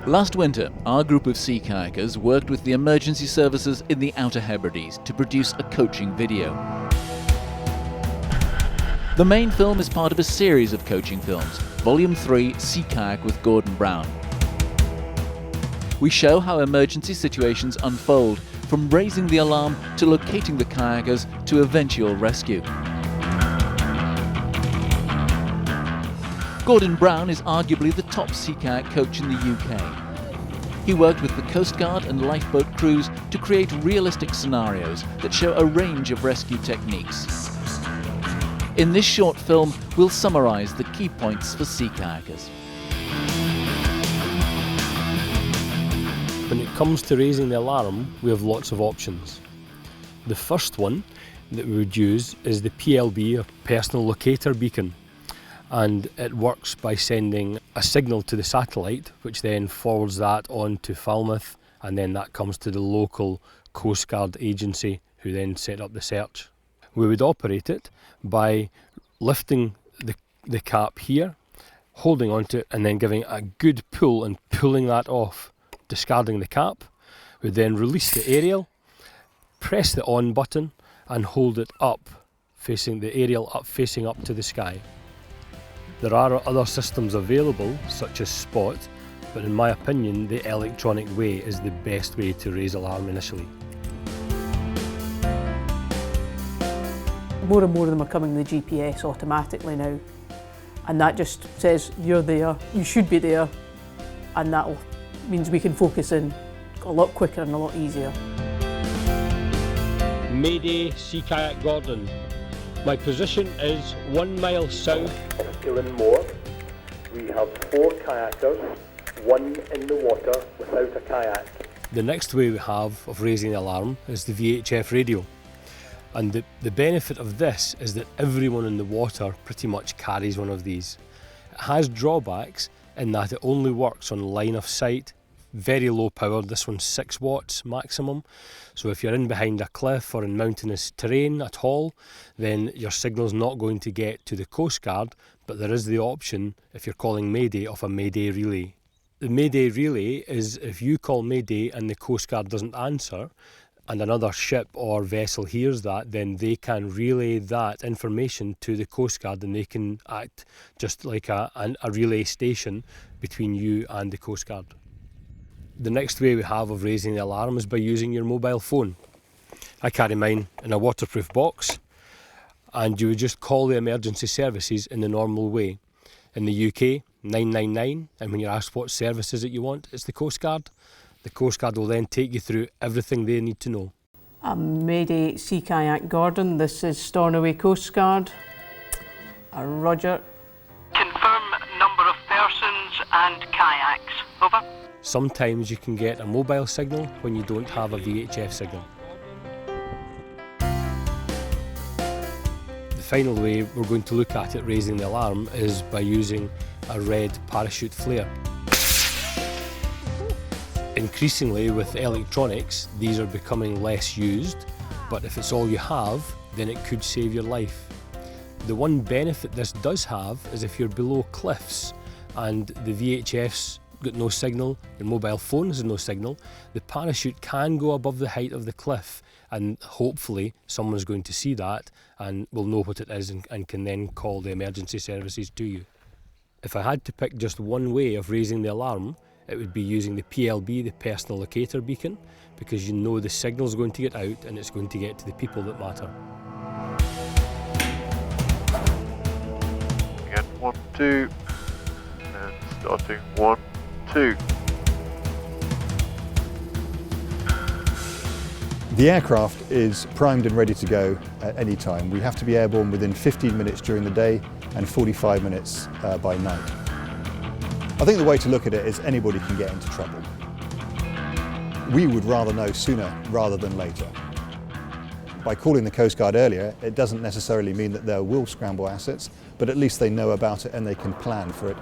Last winter, our group of sea kayakers worked with the emergency services in the Outer Hebrides to produce a coaching video. The main film is part of a series of coaching films, Volume 3, Sea Kayak with Gordon Brown. We show how emergency situations unfold, from raising the alarm to locating the kayakers to eventual rescue. Gordon Brown is arguably the top sea kayak coach in the UK. He worked with the Coast Guard and lifeboat crews to create realistic scenarios that show a range of rescue techniques. In this short film, we'll summarise the key points for sea kayakers. When it comes to raising the alarm, we have lots of options. The first one that we would use is the PLB, or Personal Locator Beacon, and it works by sending a signal to the satellite, which then forwards that on to Falmouth, and then that comes to the local Coast Guard agency, who then set up the search. We would operate it by lifting the cap here, holding onto it, and then giving a good pull and pulling that off. Discarding the cap, we then release the aerial, press the on button and hold it up, facing the aerial up, facing up to the sky. There are other systems available, such as Spot, but in my opinion the electronic way is the best way to raise alarm initially. More and more of them are coming with the GPS automatically now, and that just says you're there, you should be there, and that means we can focus in a lot quicker and a lot easier. Mayday Sea Kayak Gordon. My position is 1 mile south of Killinmore. We have 4 kayakers, 1 in the water without a kayak. The next way we have of raising the alarm is the VHF radio. And the benefit of this is that everyone in the water pretty much carries one of these. It has drawbacks in that it only works on line of sight, very low power. This one's 6 watts maximum. So if you're in behind a cliff or in mountainous terrain at all, then your signal's not going to get to the Coast Guard, but there is the option, if you're calling Mayday, of a Mayday relay. The Mayday relay is if you call Mayday and the Coast Guard doesn't answer, and another ship or vessel hears that, then they can relay that information to the Coast Guard, and they can act just like a relay station between you and the Coast Guard. The next way we have of raising the alarm is by using your mobile phone. I carry mine in a waterproof box, and you would just call the emergency services in the normal way. In the UK, 999, and when you're asked what services that you want, it's the Coast Guard. The Coast Guard will then take you through everything they need to know. Mayday Sea Kayak Gordon, this is Stornoway Coast Guard. Roger. Confirm number of persons and kayaks. Over. Sometimes you can get a mobile signal when you don't have a VHF signal. The final way we're going to look at it raising the alarm is by using a red parachute flare. Increasingly with electronics, these are becoming less used, but if it's all you have, then it could save your life. The one benefit this does have is if you're below cliffs and the VHF's got no signal, your mobile phone has no signal, the parachute can go above the height of the cliff, and hopefully someone's going to see that and will know what it is and can then call the emergency services to you. If I had to pick just one way of raising the alarm, it would be using the PLB, the Personal Locator Beacon, because you know the signal's going to get out and it's going to get to the people that matter. Again, 1, 2, and starting 1, 2. The aircraft is primed and ready to go at any time. We have to be airborne within 15 minutes during the day and 45 minutes by night. I think the way to look at it is anybody can get into trouble. We would rather know sooner rather than later. By calling the Coast Guard earlier, it doesn't necessarily mean that they will scramble assets, but at least they know about it and they can plan for it.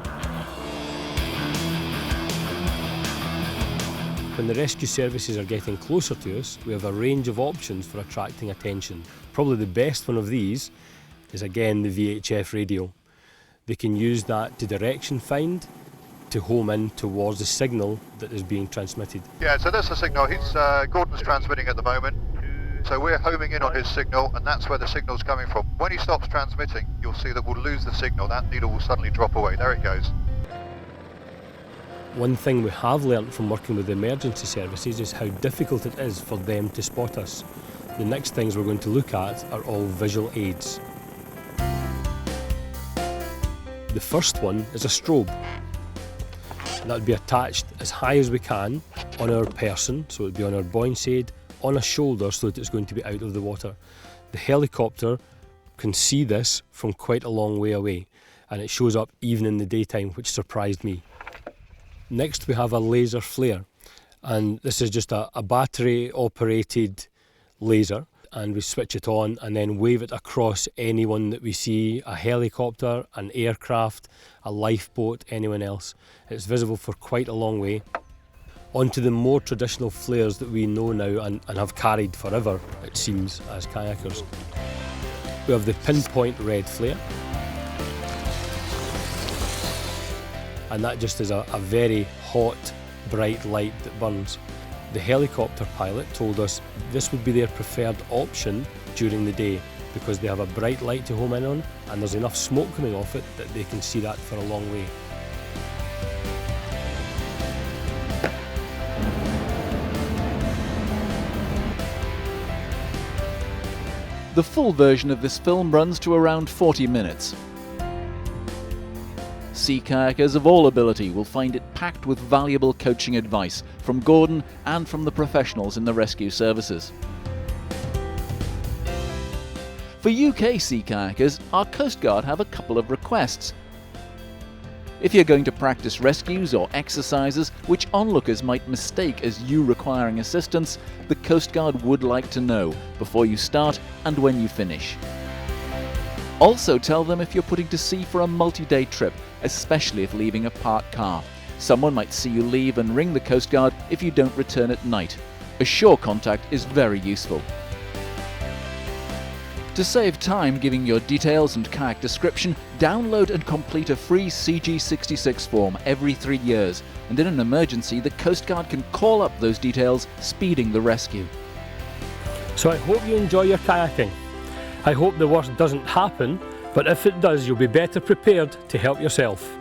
When the rescue services are getting closer to us, we have a range of options for attracting attention. Probably the best one of these is again the VHF radio. They can use that to direction find, to home in towards the signal that is being transmitted. Yeah, so that's the signal. Gordon's transmitting at the moment. So we're homing in on his signal, and that's where the signal's coming from. When he stops transmitting, you'll see that we'll lose the signal. That needle will suddenly drop away. There it goes. One thing we have learnt from working with the emergency services is how difficult it is for them to spot us. The next things we're going to look at are all visual aids. The first one is a strobe. That would be attached as high as we can on our person, so it would be on our buoyancy aid, on a shoulder so that it's going to be out of the water. The helicopter can see this from quite a long way away, and it shows up even in the daytime, which surprised me. Next we have a laser flare, and this is just a battery operated laser, and we switch it on and then wave it across anyone that we see, a helicopter, an aircraft, a lifeboat, anyone else. It's visible for quite a long way. On to the more traditional flares that we know now and have carried forever, it seems, as kayakers. We have the pinpoint red flare, and that just is a very hot, bright light that burns. The helicopter pilot told us this would be their preferred option during the day because they have a bright light to home in on and there's enough smoke coming off it that they can see that for a long way. The full version of this film runs to around 40 minutes. Sea kayakers of all ability will find it packed with valuable coaching advice from Gordon and from the professionals in the rescue services. For UK sea kayakers, our Coast Guard have a couple of requests. If you're going to practice rescues or exercises which onlookers might mistake as you requiring assistance, the Coast Guard would like to know before you start and when you finish. Also tell them if you're putting to sea for a multi-day trip, especially if leaving a parked car. Someone might see you leave and ring the Coast Guard if you don't return at night. A shore contact is very useful. To save time giving your details and kayak description, download and complete a free CG66 form every 3 years, and in an emergency the Coast Guard can call up those details, speeding the rescue. So I hope you enjoy your kayaking. I hope the worst doesn't happen, but if it does, you'll be better prepared to help yourself.